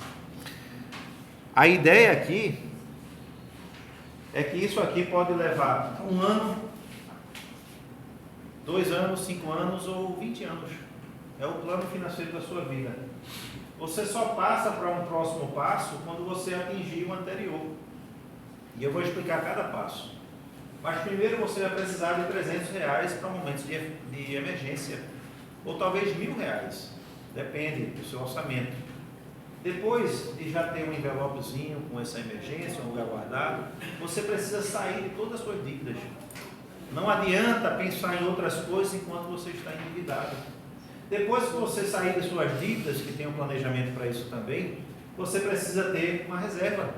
A ideia aqui é que isso aqui pode levar 1 ano, 2 anos, 5 anos ou 20 anos. É o plano financeiro da sua vida. Você só passa para um próximo passo quando você atingir o anterior. E eu vou explicar cada passo. Mas primeiro você vai precisar de R$300 para momentos de emergência. Ou talvez R$1.000. Depende do seu orçamento. Depois de já ter um envelopezinho com essa emergência, um lugar guardado, você precisa sair de todas as suas dívidas. Não adianta pensar em outras coisas enquanto você está endividado. Depois que você sair de suas dívidas, que tem um planejamento para isso também, você precisa ter uma reserva.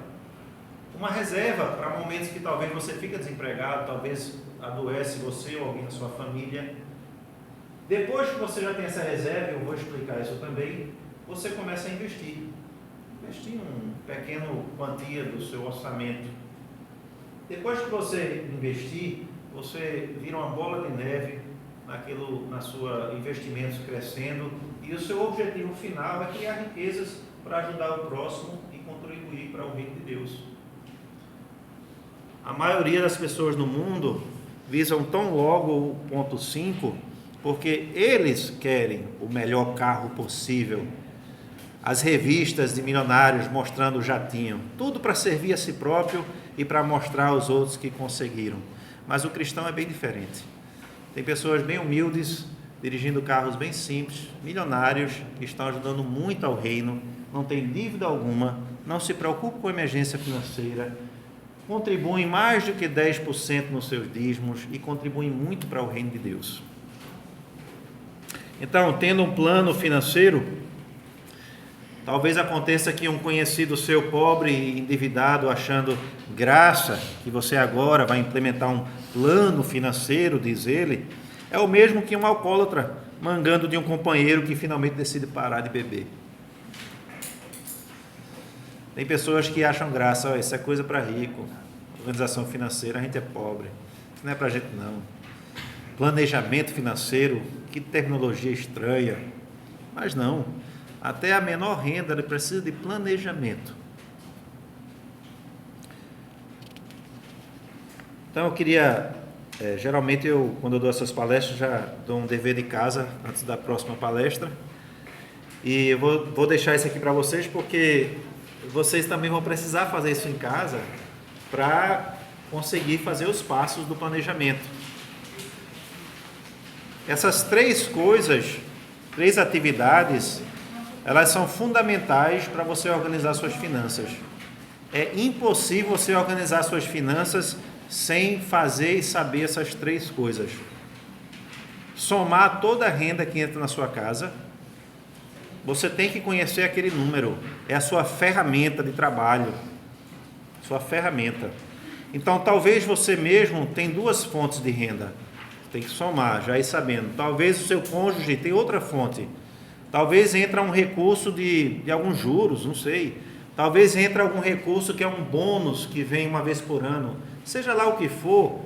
Uma reserva para momentos que talvez você fique desempregado, talvez adoece você ou alguém da sua família. Depois que você já tem essa reserva, eu vou explicar isso também, você começa a investir. Investir uma pequena quantia do seu orçamento. Depois que você investir, você vira uma bola de neve na sua investimentos crescendo, e o seu objetivo final é criar riquezas para ajudar o próximo e contribuir para o reino de Deus. A maioria das pessoas no mundo visam tão logo o ponto 5, porque eles querem o melhor carro possível. As revistas de milionários mostrando o jatinho, tudo para servir a si próprio e para mostrar aos outros que conseguiram. Mas o cristão é bem diferente. Tem pessoas bem humildes, dirigindo carros bem simples, milionários, que estão ajudando muito ao reino, não tem dívida alguma, não se preocupam com a emergência financeira, contribuem mais do que 10% nos seus dízimos e contribuem muito para o reino de Deus. Então, tendo um plano financeiro, talvez aconteça que um conhecido seu pobre e endividado, achando graça que você agora vai implementar um plano financeiro, diz ele, é o mesmo que um alcoólatra mangando de um companheiro que finalmente decide parar de beber. Tem pessoas que acham graça, isso é coisa para rico, organização financeira, a gente é pobre, isso não é para a gente não. Planejamento financeiro, que terminologia estranha, mas não. Até a menor renda ele precisa de planejamento. Então eu queria, geralmente quando eu dou essas palestras, já dou um dever de casa antes da próxima palestra. E eu vou deixar isso aqui para vocês, porque vocês também vão precisar fazer isso em casa para conseguir fazer os passos do planejamento. Essas 3 coisas, 3 atividades, elas são fundamentais para você organizar suas finanças. É impossível você organizar suas finanças sem fazer e saber essas 3 coisas. Somar toda a renda que entra na sua casa. Você tem que conhecer aquele número. É a sua ferramenta de trabalho. Sua ferramenta. Então, talvez você mesmo tenha 2 fontes de renda. Tem que somar, já ir sabendo. Talvez o seu cônjuge tenha outra fonte. Talvez entre um recurso de alguns juros, não sei. Talvez entre algum recurso que é um bônus que vem uma vez por ano. Seja lá o que for,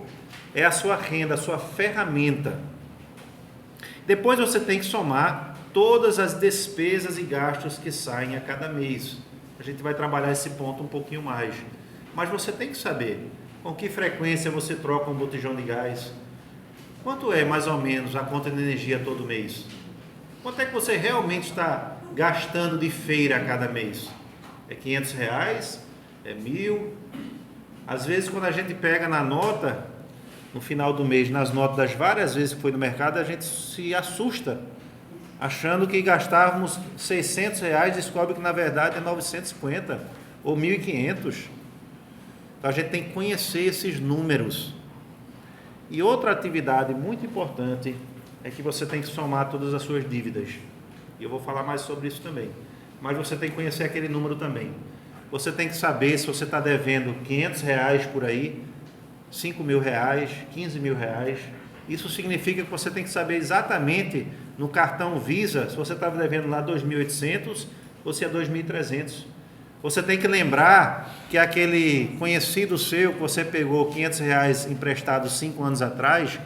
é a sua renda, a sua ferramenta. Depois você tem que somar todas as despesas e gastos que saem a cada mês. A gente vai trabalhar esse ponto um pouquinho mais. Mas você tem que saber com que frequência você troca um botijão de gás. Quanto é mais ou menos a conta de energia todo mês? Quanto é que você realmente está gastando de feira a cada mês? É R$500? É 1.000? Às vezes quando a gente pega na nota, no final do mês, nas notas das várias vezes que foi no mercado, a gente se assusta, achando que gastávamos R$600, descobre que na verdade é 950 ou 1.500. Então a gente tem que conhecer esses números. E outra atividade muito importante é que você tem que somar todas as suas dívidas. E eu vou falar mais sobre isso também. Mas você tem que conhecer aquele número também. Você tem que saber se você está devendo R$500 por aí, R$5.000, R$15.000. Isso significa que você tem que saber exatamente no cartão Visa se você estava devendo lá 2.800 ou se é 2.300. Você tem que lembrar que aquele conhecido seu que você pegou R$500 emprestado 5 anos atrás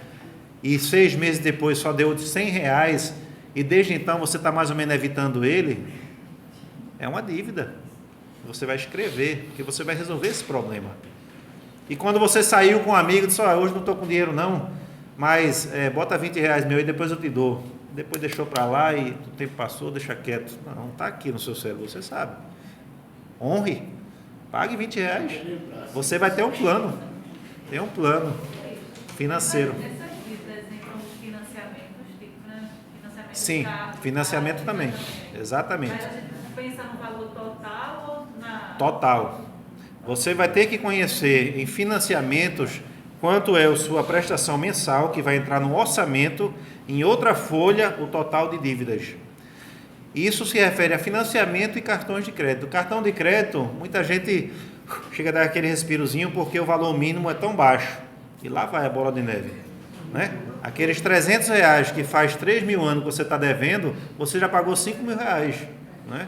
e 6 meses depois só deu R$100 e desde então você está mais ou menos evitando ele, é uma dívida. Você vai escrever, porque você vai resolver esse problema. E quando você saiu com um amigo, disse, hoje não estou com dinheiro não, mas bota R$20 meu e depois eu te dou. Depois deixou para lá e o tempo passou, deixa quieto. Não, está aqui no seu cérebro, você sabe. Honre, pague R$20. Você vai ter um plano. Tem um plano financeiro. Mas essas dívidas entram nos financiamentos, financiamento Sim, financiamento também. Exatamente. Mas a gente pensa no valor total ou na... Total. Você vai ter que conhecer em financiamentos quanto é a sua prestação mensal, que vai entrar no orçamento, em outra folha, o total de dívidas. Isso se refere a financiamento e cartões de crédito. O cartão de crédito, muita gente chega a dar aquele respirozinho porque o valor mínimo é tão baixo. E lá vai a bola de neve. Né? Aqueles R$300 que faz 3.000 anos que você está devendo, você já pagou R$5.000. Né?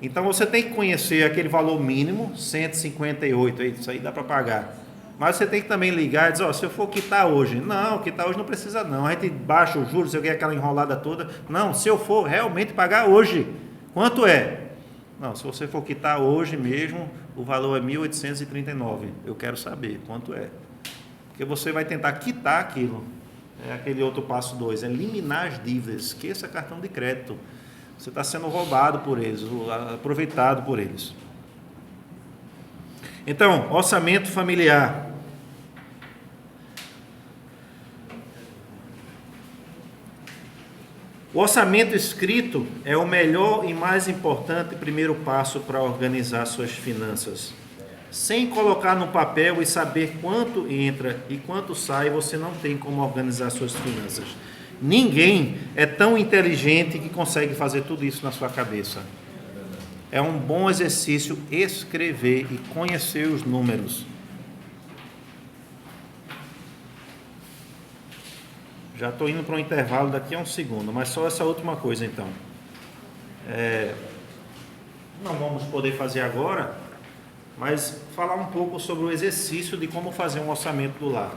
Então você tem que conhecer aquele valor mínimo, 158, isso aí dá para pagar. Mas você tem que também ligar e dizer, se eu for quitar hoje, não, quitar hoje não precisa não, a gente baixa o juros, eu quero aquela enrolada toda, não, se eu for realmente pagar hoje, quanto é? Não, se você for quitar hoje mesmo, o valor é 1.839, eu quero saber quanto é, porque você vai tentar quitar aquilo, é aquele outro passo 2, eliminar as dívidas, esqueça cartão de crédito, você está sendo roubado por eles, aproveitado por eles. Então, orçamento familiar. O orçamento escrito é o melhor e mais importante primeiro passo para organizar suas finanças. Sem colocar no papel e saber quanto entra e quanto sai, você não tem como organizar suas finanças. Ninguém é tão inteligente que consegue fazer tudo isso na sua cabeça. É um bom exercício escrever e conhecer os números. Já estou indo para um intervalo daqui a um segundo, mas só essa última coisa então. Não vamos poder fazer agora, mas falar um pouco sobre o exercício de como fazer um orçamento do lar.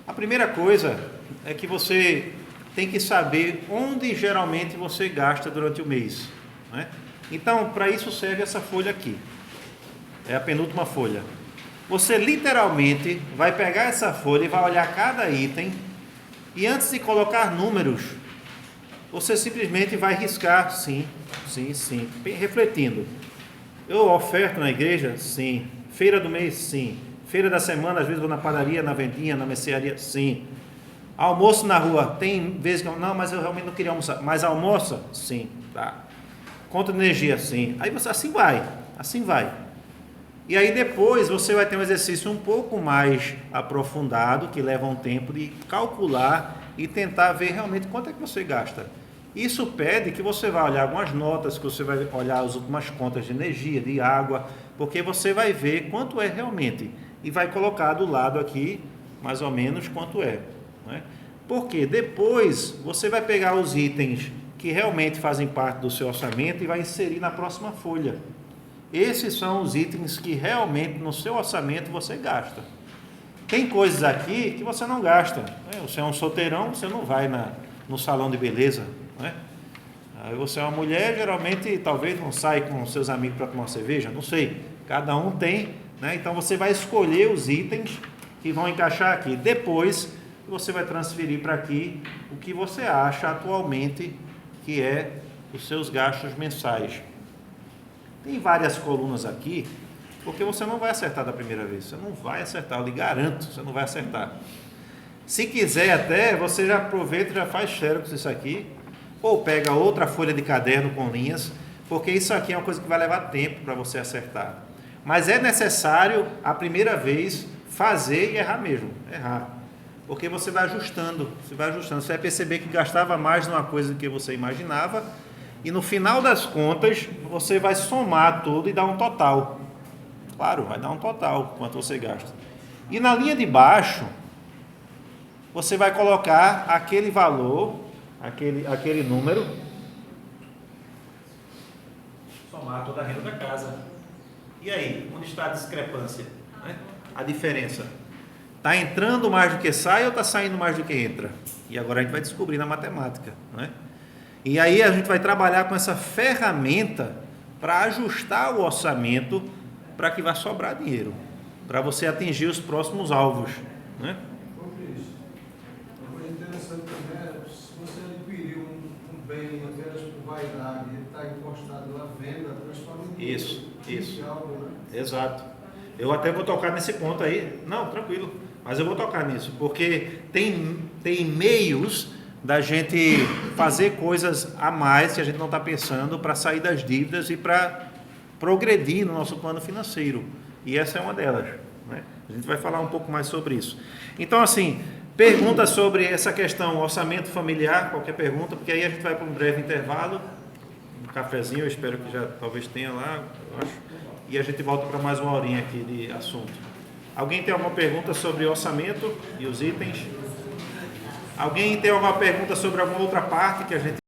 A primeira coisa é que você tem que saber onde geralmente você gasta durante o mês, né? Então, para isso serve essa folha aqui. É a penúltima folha. Você literalmente vai pegar essa folha e vai olhar cada item e antes de colocar números, você simplesmente vai riscar sim, refletindo. Eu oferto na igreja? Sim. Feira do mês? Sim. Feira da semana, às vezes vou na padaria, na vendinha, na mercearia? Sim. Almoço na rua? Tem vezes que eu... Não, mas eu realmente não queria almoçar. Mas almoça? Sim. Tá. Conta de energia? Sim. Aí você, assim vai. E aí depois você vai ter um exercício um pouco mais aprofundado, que leva um tempo de calcular e tentar ver realmente quanto é que você gasta. Isso pede que você vá olhar algumas notas, que você vai olhar as últimas contas de energia, de água, porque você vai ver quanto é realmente e vai colocar do lado aqui mais ou menos quanto é, né? Porque depois você vai pegar os itens que realmente fazem parte do seu orçamento e vai inserir na próxima folha. Esses são os itens que realmente no seu orçamento você gasta. Tem coisas aqui que você não gasta, né? Você é um solteirão, você não vai no salão de beleza, né? Aí você é uma mulher, geralmente, talvez não sai com seus amigos para tomar uma cerveja, não sei. Cada um tem, né? Então você vai escolher os itens que vão encaixar aqui. Depois você vai transferir para aqui o que você acha atualmente que é os seus gastos mensais. Tem várias colunas aqui, porque você não vai acertar da primeira vez. Você não vai acertar, eu lhe garanto, você não vai acertar. Se quiser até, você já aproveita e já faz xerox isso aqui, ou pega outra folha de caderno com linhas, porque isso aqui é uma coisa que vai levar tempo para você acertar. Mas é necessário, a primeira vez, fazer e errar mesmo, errar. Porque você vai ajustando, você vai perceber que gastava mais numa coisa do que você imaginava, e no final das contas, você vai somar tudo e dar um total. Claro, vai dar um total, quanto você gasta. E na linha de baixo, você vai colocar aquele valor, aquele número, somar toda a renda da casa. E aí, onde está a discrepância? Né? A diferença. Está entrando mais do que sai ou está saindo mais do que entra? E agora a gente vai descobrir na matemática, né? E aí a gente vai trabalhar com essa ferramenta para ajustar o orçamento para que vá sobrar dinheiro, para você atingir os próximos alvos, né? Uma coisa interessante também é, se você adquiriu um bem apenas por vaidade, ele está encostado na venda, transforma em dinheiro. Isso. Algo, né? Exato. Eu até vou tocar nesse ponto aí. Não, tranquilo. Mas eu vou tocar nisso, porque tem meios da gente fazer coisas a mais que a gente não está pensando para sair das dívidas e para progredir no nosso plano financeiro. E essa é uma delas, né? A gente vai falar um pouco mais sobre isso. Então, assim, perguntas sobre essa questão, orçamento familiar, qualquer pergunta, porque aí a gente vai para um breve intervalo, um cafezinho, eu espero que já talvez tenha lá, eu acho, e a gente volta para mais uma horinha aqui de assunto. Alguém tem alguma pergunta sobre orçamento e os itens? Alguém tem alguma pergunta sobre alguma outra parte que a gente